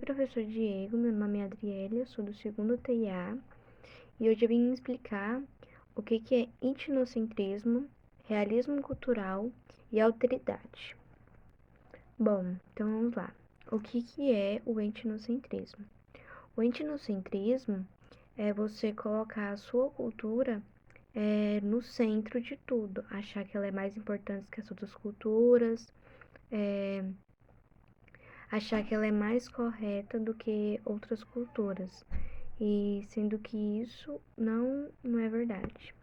professor Diego, meu nome é Adriele, eu sou do segundo TIA e hoje eu vim explicar o que é etnocentrismo, realismo cultural e alteridade. Bom, então vamos lá. O que é o etnocentrismo? O etnocentrismo é você colocar a sua cultura no centro de tudo, achar que ela é mais importante que as outras culturas, achar que ela é mais correta do que outras culturas, e sendo que isso não é verdade.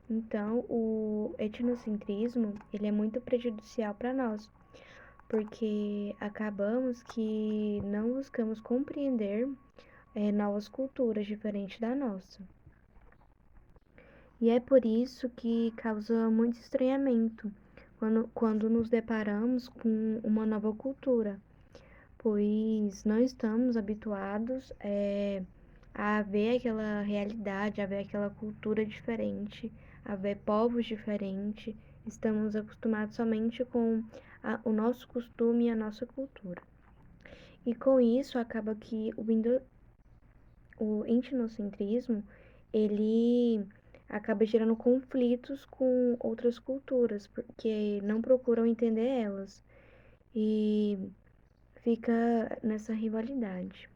Então, o etnocentrismo, ele é muito prejudicial para nós, porque acabamos que não buscamos compreender novas culturas diferentes da nossa. E é por isso que causa muito estranhamento quando nos deparamos com uma nova cultura, pois não estamos habituados a ver aquela realidade, a ver aquela cultura diferente, a ver povos diferentes. Estamos acostumados somente com o nosso costume e a nossa cultura. E com isso acaba que o etnocentrismo, ele acaba gerando conflitos com outras culturas, porque não procuram entender elas. E fica nessa rivalidade.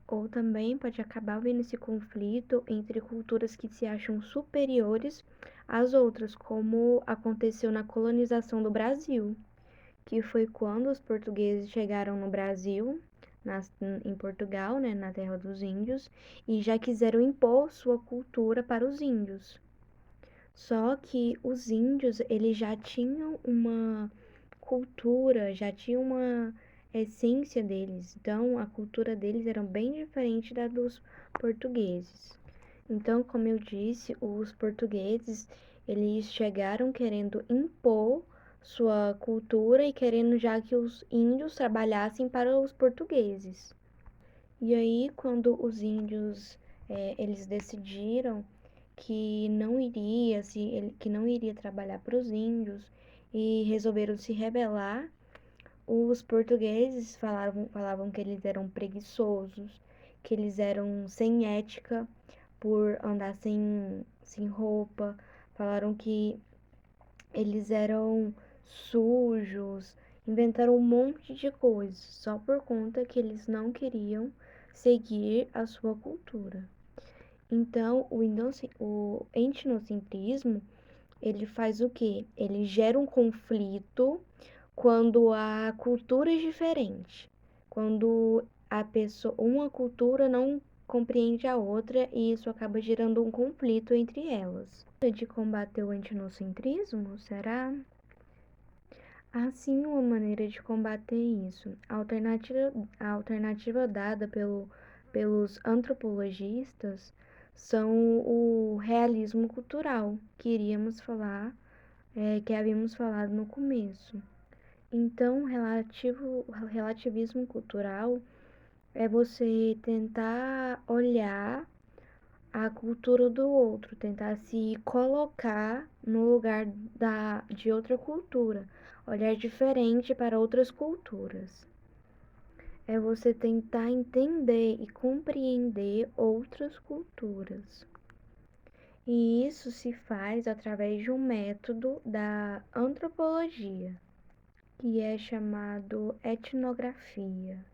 Ou também pode acabar havendo esse conflito entre culturas que se acham superiores às outras, como aconteceu na colonização do Brasil, que foi quando os portugueses chegaram no Brasil, em Portugal, né, na terra dos índios, e já quiseram impor sua cultura para os índios. Só que os índios, eles já tinham uma cultura, já tinham uma essência deles. Então, a cultura deles era bem diferente da dos portugueses. Então, como eu disse, os portugueses, eles chegaram querendo impor sua cultura e querendo já que os índios trabalhassem para os portugueses. E aí, quando os índios, eles decidiram que não iria trabalhar para os índios e resolveram se rebelar, os portugueses falavam que eles eram preguiçosos, que eles eram sem ética por andar sem roupa, falaram que eles eram sujos, inventaram um monte de coisas só por conta que eles não queriam seguir a sua cultura. Então, o etnocentrismo, ele faz o quê? Ele gera um conflito quando a cultura é diferente, quando uma cultura não compreende a outra e isso acaba gerando um conflito entre elas. De combater o etnocentrismo, será? Há sim uma maneira de combater isso. A alternativa dada pelos antropologistas são o realismo cultural, que iríamos falar, que havíamos falado no começo. Então, relativismo cultural é você tentar olhar a cultura do outro, tentar se colocar no lugar de outra cultura, olhar diferente para outras culturas. É você tentar entender e compreender outras culturas. E isso se faz através de um método da antropologia, que é chamado etnografia,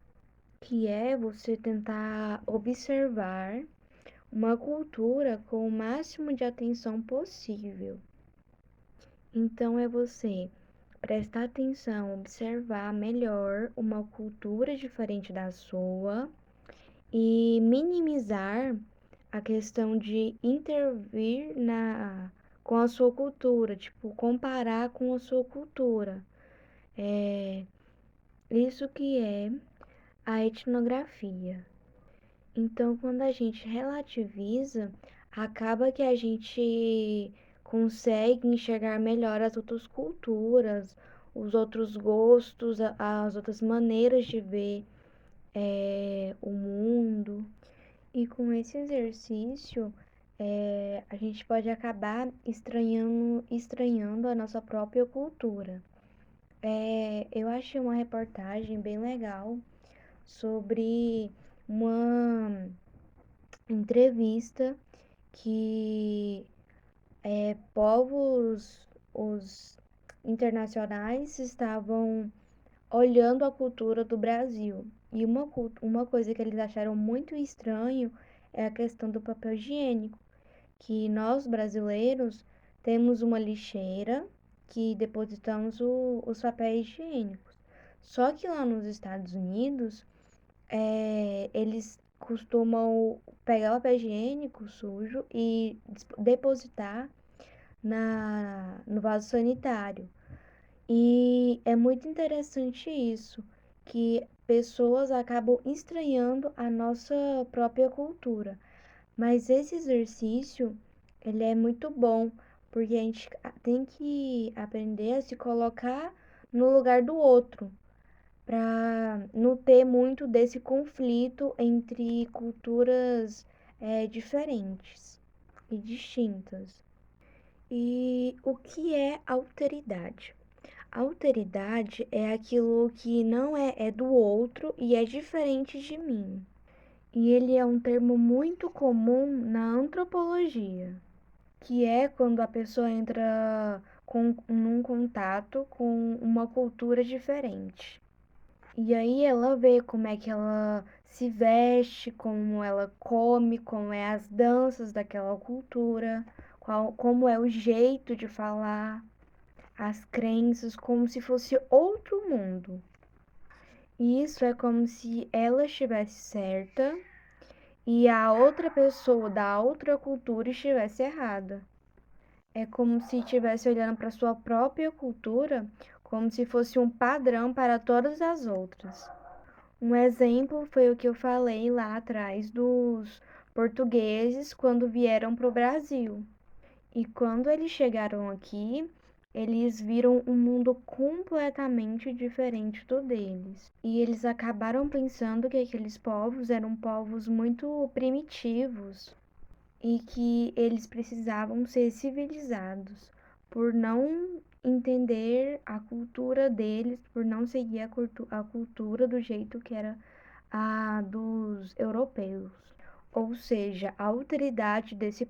que é você tentar observar uma cultura com o máximo de atenção possível. Então, é você prestar atenção, observar melhor uma cultura diferente da sua e minimizar a questão de intervir com a sua cultura, tipo, comparar com a sua cultura. Isso que é a etnografia. Então, quando a gente relativiza, acaba que a gente consegue enxergar melhor as outras culturas, os outros gostos, as outras maneiras de ver o mundo. E com esse exercício, a gente pode acabar estranhando a nossa própria cultura. Eu achei uma reportagem bem legal sobre uma entrevista que povos os internacionais estavam olhando a cultura do Brasil. E uma coisa que eles acharam muito estranho é a questão do papel higiênico, que nós brasileiros temos uma lixeira que depositamos os papéis higiênicos. Só que lá nos Estados Unidos, eles costumam pegar o papel higiênico sujo e depositar no vaso sanitário. E é muito interessante isso, que pessoas acabam estranhando a nossa própria cultura. Mas esse exercício, ele é muito bom, porque a gente tem que aprender a se colocar no lugar do outro, para não ter muito desse conflito entre culturas diferentes e distintas. E o que é alteridade? Alteridade é aquilo que não é do outro e é diferente de mim. E ele é um termo muito comum na antropologia, que é quando a pessoa entra num contato com uma cultura diferente. E aí ela vê como é que ela se veste, como ela come, como é as danças daquela cultura, como é o jeito de falar, as crenças, como se fosse outro mundo. E isso é como se ela estivesse certa e a outra pessoa da outra cultura estivesse errada. É como se estivesse olhando para sua própria cultura como se fosse um padrão para todas as outras. Um exemplo foi o que eu falei lá atrás dos portugueses quando vieram para o Brasil. E quando eles chegaram aqui, eles viram um mundo completamente diferente do deles. E eles acabaram pensando que aqueles povos eram povos muito primitivos e que eles precisavam ser civilizados por não entender a cultura deles, por não seguir a cultura do jeito que era a dos europeus. Ou seja, a autoridade desses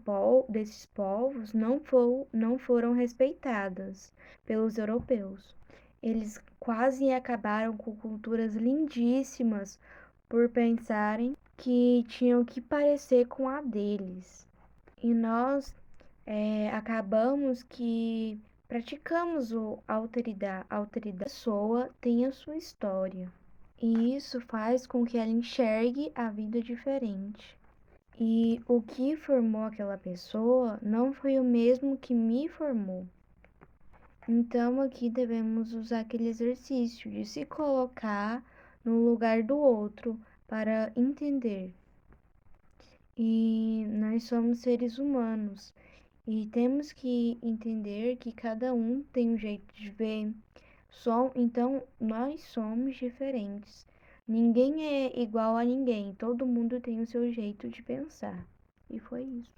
povos não foram respeitadas pelos europeus. Eles quase acabaram com culturas lindíssimas por pensarem que tinham que parecer com a deles. E nós acabamos que praticamos a alteridade. A alteridade. A pessoa tem a sua história. E isso faz com que ela enxergue a vida diferente. E o que formou aquela pessoa não foi o mesmo que me formou. Então aqui devemos usar aquele exercício de se colocar no lugar do outro para entender. E nós somos seres humanos e temos que entender que cada um tem um jeito de ver. Então nós somos diferentes. Ninguém é igual a ninguém, todo mundo tem o seu jeito de pensar. E foi isso.